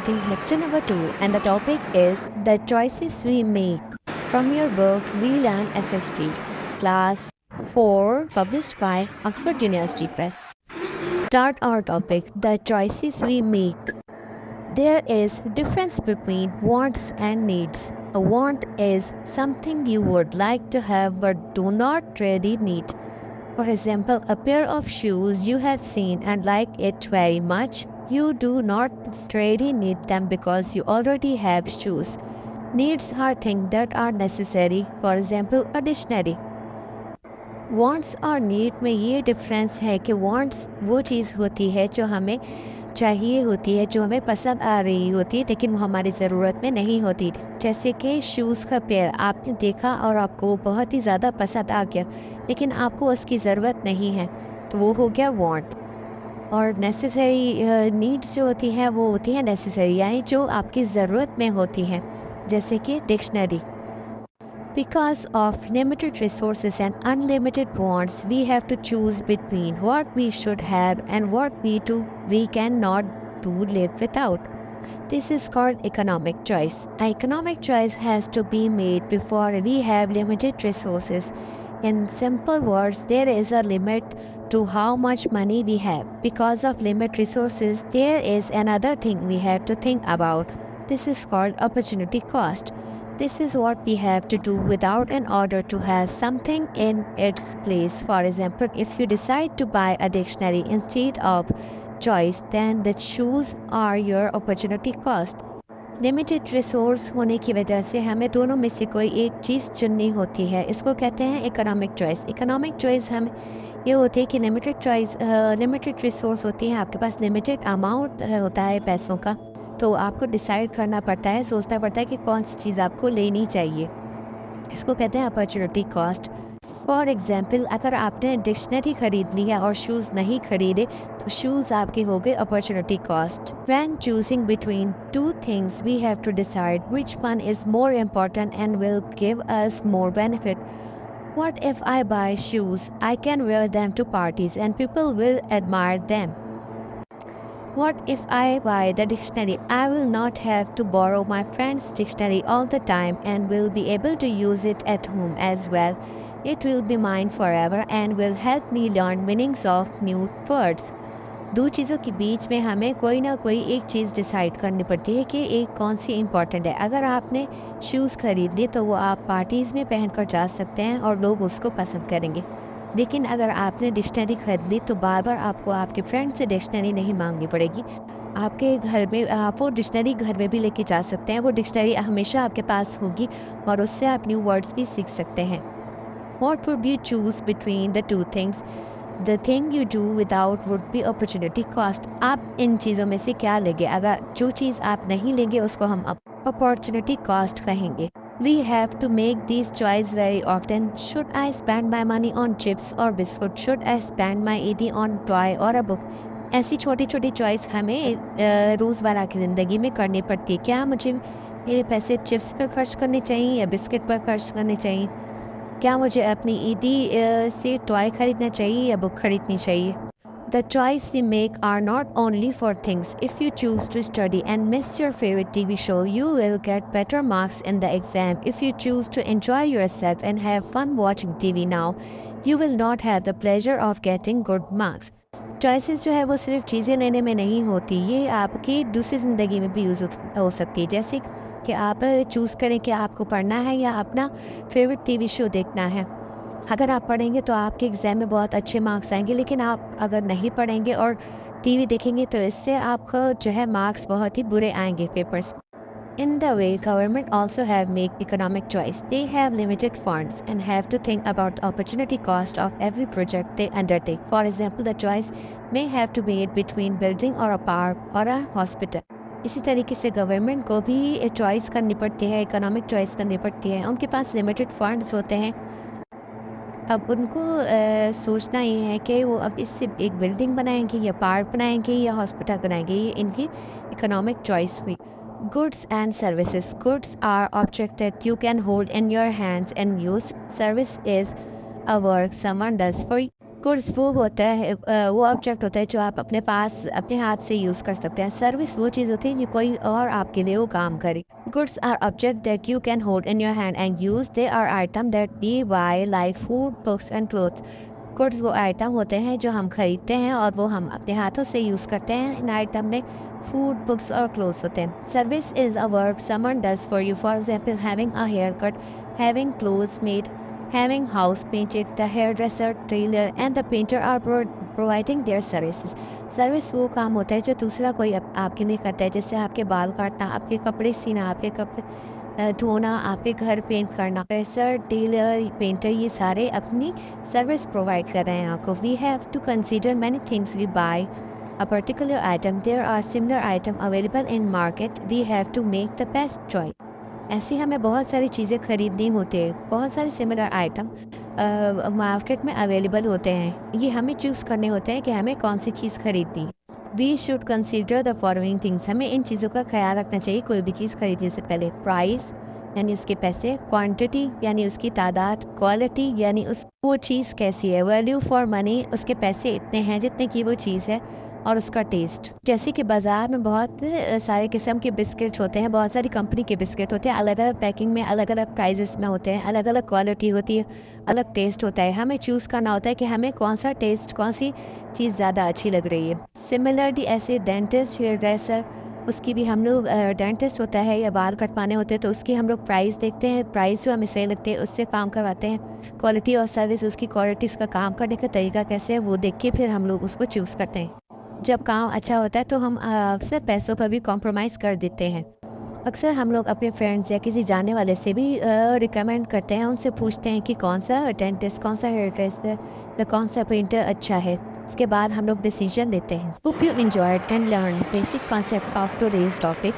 starting lecture number 2, and the topic is the choices we make. From your book, We Learn SST, Class 4, published by Oxford University Press. Start our topic, the choices we make. There is difference between wants and needs. A want is something you would like to have but do not really need. For example, a pair of shoes you have seen and like it very much. You do not really need them because you already have shoes. Needs are things that are necessary. For example, a dictionary. Wants और need में ये difference है कि wants वो चीज़ होती है जो हमें चाहिए होती है, जो हमें पसंद आ रही होती है, लेकिन वो हमारी ज़रूरत में नहीं होती। जैसे कि शूज़ का पेयर आपने देखा और आपको वो बहुत ही ज़्यादा पसंद आ गया, लेकिन आपको उसकी ज़रूरत नहीं है, तो वो हो गया वांट। और नेसेसरी नीड्स जो होती हैं वो होती हैं नेसेसरी, यानी जो आपकी ज़रूरत में होती हैं, जैसे कि dictionary. Because of limited resources and unlimited wants, we have to choose between what we should have and what we cannot do live without. This is called economic choice. An economic choice has to be made before we have limited resources. In simple words, there is a limit to how much money we have. Because of limited resources, there is another thing we have to think about. This is called opportunity cost. This is what we have to do without in order to have something in its place. For example, if you decide to buy a dictionary instead of choice, then the shoes are your opportunity cost. Limited resource होने की वजह से हमें दोनों में से कोई एक चीज़ चुननी होती है, इसको कहते हैं इकोनॉमिक चॉइस। इकोनॉमिक चॉइस हम ये होती है कि लिमिटेड रिसोर्स होती है, आपके पास लिमिटेड अमाउंट होता है पैसों का, तो आपको डिसाइड करना पड़ता है, सोचना पड़ता है कि कौन सी चीज़ आपको लेनी चाहिए। इसको कहते हैं अपॉर्चुनिटी कॉस्ट। फॉर एग्ज़ाम्पल, अगर आपने डिक्शनरी ख़रीद ली है और शूज़ नहीं खरीदे, तो शूज़ आपके हो गए opportunity cost. When choosing between two things we have to decide which one is more important and will give us more benefit. What if I buy shoes? I can wear them to parties and people will admire them. What if I buy the dictionary? I will not have to borrow my friend's dictionary all the time and will be able to use it at home as well. It will be mine forever and will help me learn meanings of new words. दो चीज़ों के बीच में हमें कोई ना कोई एक चीज़ decide करनी पड़ती है कि एक कौन सी इम्पॉर्टेंट है। अगर आपने शूज़ खरीद लिए तो वो आप पार्टीज़ में पहनकर जा सकते हैं और लोग उसको पसंद करेंगे, लेकिन अगर आपने डिक्शनरी खरीद ली तो बार बार आपको आपके फ्रेंड से डिक्शनरी नहीं मांगनी पड़ेगी। आपके घर में आप वो डिक्शनरी घर में भी लेके जा सकते हैं, वो डिक्शनरी हमेशा आपके पास होगी और उससे आप न्यू वर्ड्स भी सीख सकते हैं। What would you choose between the two things? The thing you do without would be opportunity cost. आप इन चीज़ों में से क्या लेंगे? अगर जो चीज़ आप नहीं लेंगे उसको हम opportunity cost कहेंगे। We have to make these choices very often. Should I spend my money on chips or biscuit? Should I spend my ED on toy or a book? ऐसी छोटी छोटी चॉइस हमें रोज़मर्रा की ज़िंदगी में करनी पड़ती है। क्या मुझे मेरे पैसे चिप्स पर खर्च करने चाहिए या बिस्किट पर खर्च करने चाहिए? क्या मुझे अपनी ईदी से टॉय खरीदना चाहिए या बुक खरीदनी चाहिए? The choice we make are not only for things. If you choose to study and miss your favorite TV show, you will get better marks in the exam. If you choose to enjoy yourself and have fun watching TV now, you will not have the pleasure of getting good marks. Choices जो है वो सिर्फ चीज़ें लेने में नहीं होती, ये आपकी दूसरी ज़िंदगी में भी यूज़ हो सकती है। जैसे कि आप चूज़ करें कि आपको पढ़ना है या अपना फेवरेट टीवी शो देखना है। अगर आप पढ़ेंगे तो आपके एग्ज़ाम में बहुत अच्छे मार्क्स आएंगे, लेकिन आप अगर नहीं पढ़ेंगे और टीवी देखेंगे तो इससे आपको जो है मार्क्स बहुत ही बुरे आएंगे papers. In the way, government also have make economic choice. They have limited funds and have to think about the opportunity cost of every project they undertake. For example, the choice may have to be made between building or a park or a hospital. इसी तरीके से government को भी choice करनी पड़ती है, economic choice करनी पड़ती है। उनके पास लिमिटेड फंड्स होते हैं, अब उनको सोचना ये है कि वो अब इससे एक बिल्डिंग बनाएंगे या पार्क बनाएंगे या हॉस्पिटल बनाएंगे, ये इनकी इकोनॉमिक चॉइस हुई। Goods and services. Goods are objects that you can hold in your hands and use. Service is a work someone does for you. Goods वो होता है वो ऑब्जेक्ट होता है जो आप अपने पास अपने हाथ से यूज़ कर सकते हैं। सर्विस वो चीज़ होती है जो कोई और आपके लिए वो काम करे। Goods are object that you can hold in your hand and use. They are item that we buy like food, books and clothes. Goods वो आइटम होते हैं जो हम खरीदते हैं और वो हम अपने हाथों से यूज़ करते हैं। इन आइटम में फूड, बुक्स और क्लोथ्स होते हैं। Service is a work someone does for you, for example having a hair cut, having clothes made, having house painted. The hairdresser, tailor and the painter are providing their services. Service वो काम होता है जो दूसरा कोई आपके लिए करता है, जैसे आपके बाल काटना, आपके कपड़े सीना, आपके कपड़े धोना, आपके घर पेंट करना। ड्रेसर, टेलर, पेंटर, ये सारे अपनी सर्विस प्रोवाइड कर रहे हैं आपको। We have to consider many things we buy a particular item. There are similar items available in market. We have to make the best choice. ऐसी हमें बहुत सारी चीज़ें खरीदनी होती है, बहुत सारे सिमिलर आइटम मार्केट में अवेलेबल होते हैं। ये हमें चूज़ करने होते हैं कि हमें कौन सी चीज़ खरीदनी। We should consider the following things. हमें इन चीज़ों का ख्याल रखना चाहिए कोई भी चीज़ खरीदने से पहले। प्राइस यानी उसके पैसे, क्वांटिटी यानी उसकी तादाद, क्वालिटी यानी उस वो चीज़ कैसी है, वैल्यू फॉर मनी उसके पैसे इतने हैं जितने की वो चीज़ है, और उसका टेस्ट। जैसे कि बाज़ार में बहुत सारे किस्म के बिस्किट होते हैं, बहुत सारी कंपनी के बिस्किट होते हैं, अलग अलग पैकिंग में, अलग अलग प्राइजेस में होते हैं, अलग अलग क्वालिटी होती है, अलग टेस्ट होता है। हमें चूज़ करना होता है कि हमें कौन सा टेस्ट, कौन सी चीज़ ज़्यादा अच्छी लग रही है। सिमिलरली ऐसे डेंटिस्ट, हेयर ड्रेसर, उसकी भी हम लोग डेंटिस्ट होता है या बाल कटवाने होते हैं तो उसकी हम लोग प्राइस देखते हैं, प्राइस जो हमें सही लगते हैं उससे काम करवाते हैं। क्वालिटी और सर्विस, उसकी क्वालिटी, उसका काम करने का तरीका कैसे है वो देख के फिर हम लोग उसको चूज़ करते हैं। जब काम अच्छा होता है तो हम अक्सर पैसों पर भी कॉम्प्रोमाइज़ कर देते हैं। अक्सर हम लोग अपने फ्रेंड्स या किसी जानने वाले से भी रिकमेंड करते हैं, उनसे पूछते हैं कि कौन सा डेंटिस्ट, कौन सा हेयर ड्रेसर या कौन सा पेंटर अच्छा है। इसके बाद हम लोग डिसीजन लेते हैं। Hope you enjoyed and learn basic concept of today's topic.